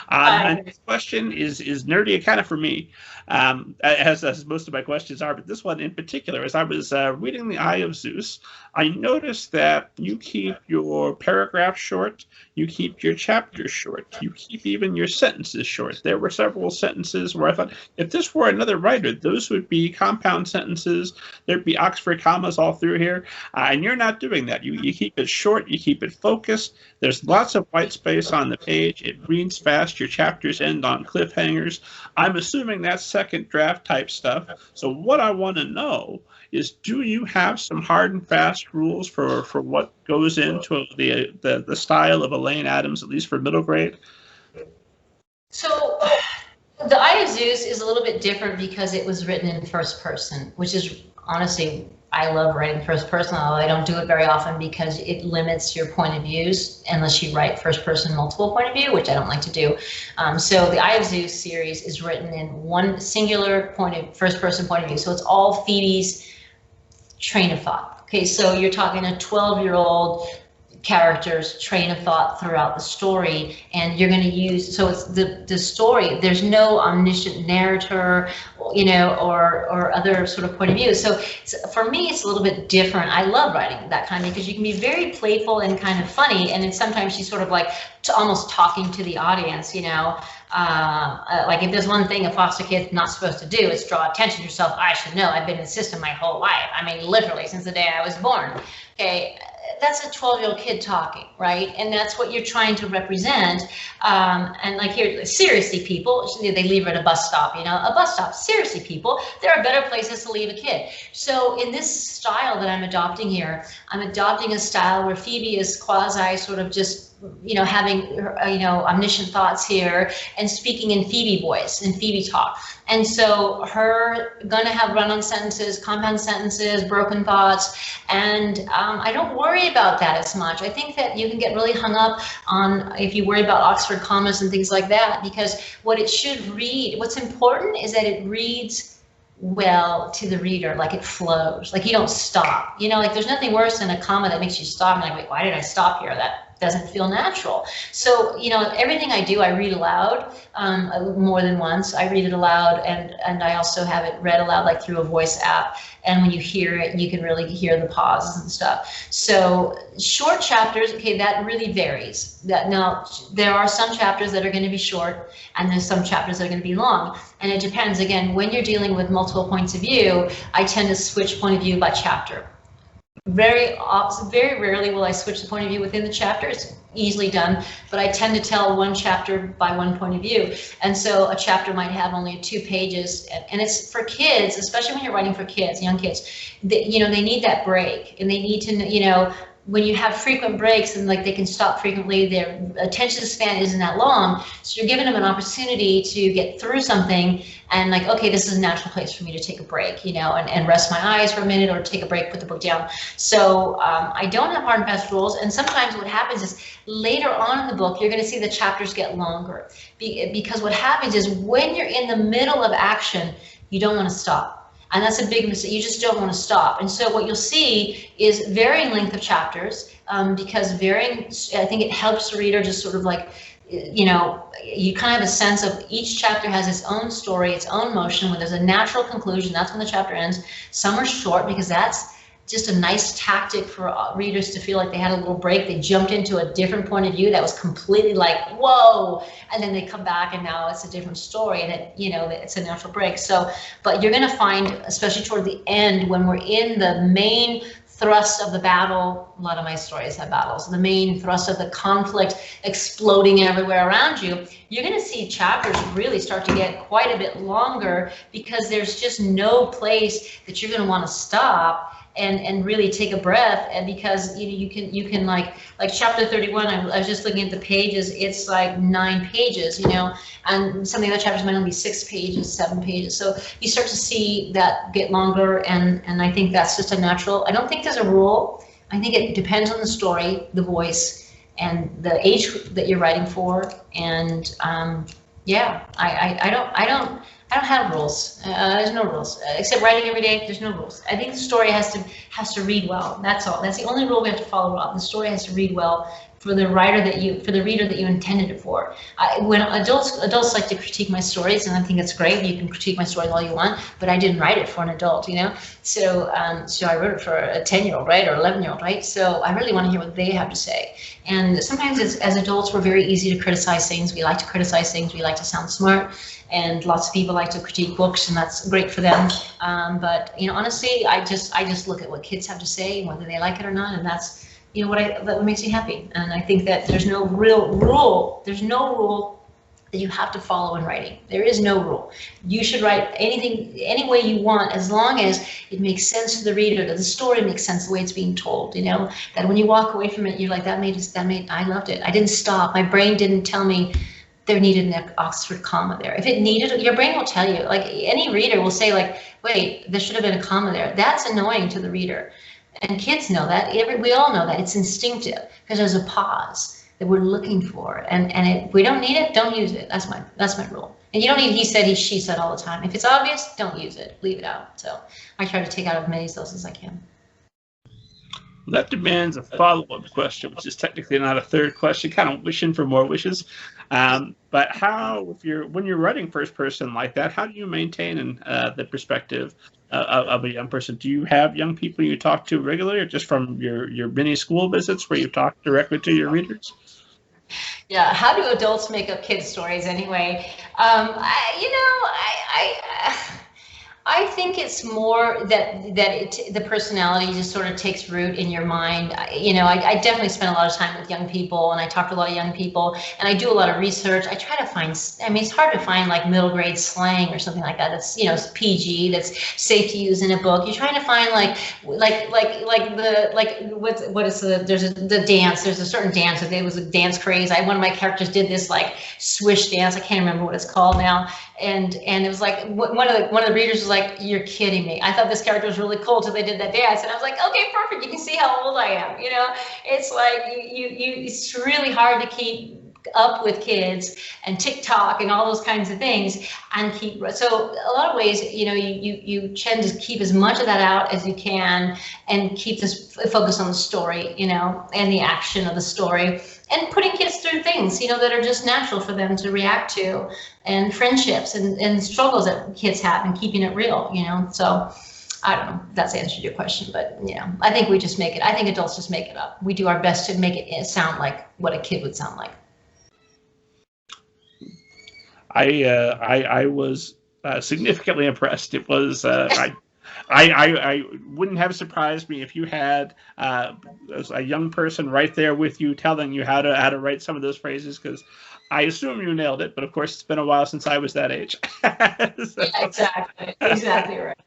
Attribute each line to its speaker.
Speaker 1: My next question is nerdy kind of for me, as most of my questions are, but this one in particular, as I was reading The Eye of Zeus, I noticed that you keep your paragraphs short, you keep your chapters short, you keep even your sentences short. There were several sentences where I thought, if this were another writer, those would be compound sentences, there'd be Oxford commas all through here, and you're not doing that. You keep it short, you keep it focused, there's lots of white space on the page, it reads fast, your chapters end on cliffhangers. I'm assuming that's second draft type stuff. So what I want to know is, do you have some hard and fast rules for what goes into the style of Alane Adams, at least for middle grade?
Speaker 2: So The Eye of Zeus is a little bit different because it was written in first person, which is honestly, I love writing first person, although I don't do it very often because it limits your point of views unless you write first person multiple point of view, which I don't like to do. So the Eye of Zeus series is written in one singular first person point of view. So it's all Phoebe's train of thought. Okay, so you're talking a 12-year-old character's train of thought throughout the story, and you're going to use, so it's the story, there's no omniscient narrator, you know, or other sort of point of view. So for me, it's a little bit different. I love writing that kind because you can be very playful and kind of funny, and then sometimes she's sort of like almost talking to the audience, you know. Like if there's one thing a foster kid's not supposed to do, it's draw attention to yourself. I should know, I've been in the system my whole life. I mean, literally since the day I was born. Okay, that's a 12-year-old kid talking, right? And that's what you're trying to represent. And like here, seriously, people, they leave her at a bus stop, you know, a bus stop. Seriously, people, there are better places to leave a kid. So in this style that I'm adopting here, I'm adopting a style where Phoebe is quasi sort of just, you know, having, you know, omniscient thoughts here and speaking in Phoebe voice and Phoebe talk. And so her gonna have run-on sentences, compound sentences, broken thoughts, and I don't worry about that as much. I think that you can get really hung up on if you worry about Oxford commas and things like that, because what it should read, what's important is that it reads well to the reader, like it flows, like you don't stop. You know, like there's nothing worse than a comma that makes you stop and like, wait, why did I stop here? That doesn't feel natural. So, you know, everything I do, I read aloud more than once. I read it aloud, and I also have it read aloud like through a voice app. And when you hear it, you can really hear the pauses and stuff. So short chapters, okay, that really varies. Now, there are some chapters that are going to be short, and there's some chapters that are going to be long. And it depends, again, when you're dealing with multiple points of view, I tend to switch point of view by chapter. Very rarely will I switch the point of view within the chapter. It's easily done, but I tend to tell one chapter by one point of view. And so a chapter might have only 2 pages, and it's for kids, especially when you're writing for kids, young kids, you know, they need that break, and they need to, you know, when you have frequent breaks and like they can stop frequently, their attention span isn't that long. So you're giving them an opportunity to get through something and like, okay, this is a natural place for me to take a break, you know, and rest my eyes for a minute or take a break, put the book down. So I don't have hard and fast rules. And sometimes what happens is later on in the book, you're going to see the chapters get longer because what happens is when you're in the middle of action, you don't want to stop. And that's a big mistake. You just don't want to stop. And so what you'll see is varying length of chapters because varying, I think it helps the reader just sort of like, you know, you kind of have a sense of each chapter has its own story, its own motion. When there's a natural conclusion, that's when the chapter ends. Some are short because that's just a nice tactic for readers to feel like they had a little break. They jumped into a different point of view that was completely like, whoa, and then they come back and now it's a different story, and it, you know, it's a natural break. So, but you're going to find, especially toward the end, when we're in the main thrust of the battle, a lot of my stories have battles, the main thrust of the conflict exploding everywhere around you, you're going to see chapters really start to get quite a bit longer because there's just no place that you're going to want to stop and really take a breath. And because you can like chapter 31, I was just looking at the pages, it's like 9 pages, you know, and some of the other chapters might only be 6 pages, 7 pages. So you start to see that get longer, and I think that's just a natural. I don't think there's a rule. I think it depends on the story, the voice, and the age that you're writing for. And yeah, I don't have rules. There's no rules except writing every day. There's no rules. I think the story has to read well. That's all. That's the only rule we have to follow up. The story has to read well for the reader that you intended it for. When adults like to critique my stories, and I think it's great. You can critique my stories all you want, but I didn't write it for an adult, you know. So I wrote it for a 10-year-old, right, or 11-year-old, right? So I really want to hear what they have to say. And sometimes as adults, we're very easy to criticize things. We like to criticize things. We like to sound smart, and lots of people like to critique books, and that's great for them. But you know, honestly, I just look at what kids have to say and whether they like it or not, and that's, you know, what makes me happy. And I think that there's no real rule. There's no rule that you have to follow in writing. There is no rule. You should write anything, any way you want, as long as it makes sense to the reader, that the story makes sense the way it's being told, you know, that when you walk away from it, you're like, I loved it. I didn't stop. My brain didn't tell me there needed an Oxford comma there. If it needed, your brain will tell you. Like, any reader will say, like, wait, there should have been a comma there. That's annoying to the reader. And kids know that. We all know that. It's instinctive, because there's a pause that we're looking for, and if we don't need it, don't use it. That's my rule. And you don't need he said, he, she said all the time. If it's obvious, don't use it. Leave it out. So I try to take out as many of those as I can.
Speaker 1: That demands a follow-up question, which is technically not a third question, kind of wishing for more wishes. But how, when you're writing first person like that, how do you maintain the perspective of a young person? Do you have young people you talk to regularly, or just from your mini school visits where you talk directly to your readers?
Speaker 2: Yeah, how do adults make up kids' stories anyway? I think it's more that the personality just sort of takes root in your mind. I definitely spend a lot of time with young people, and I talk to a lot of young people, and I do a lot of research. I try to find, it's hard to find like middle grade slang or something like that. That's, it's PG, that's safe to use in a book. You're trying to find the dance. There's a certain dance. It was a dance craze. One of my characters did this like swish dance. I can't remember what it's called now. And it was like, one of the readers was like, "You're kidding me. I thought this character was really cool till they did that dance." And I was like, okay, perfect. You can see how old I am. It's like it's really hard to keep up with kids and TikTok and all those kinds of things, and so a lot of ways, you tend to keep as much of that out as you can, and keep this focus on the story, and the action of the story, and putting kids through things, that are just natural for them to react to, and friendships and struggles that kids have, and keeping it real, so I don't know if that's answered your question, but I think we just make it. I think adults just make it up. We do our best to make it sound like what a kid would sound like.
Speaker 1: I was significantly impressed. It was I wouldn't have surprised me if you had a young person right there with you, telling you how to write some of those phrases, because I assume you nailed it. But of course, it's been a while since I was that age.
Speaker 2: Yeah, exactly right.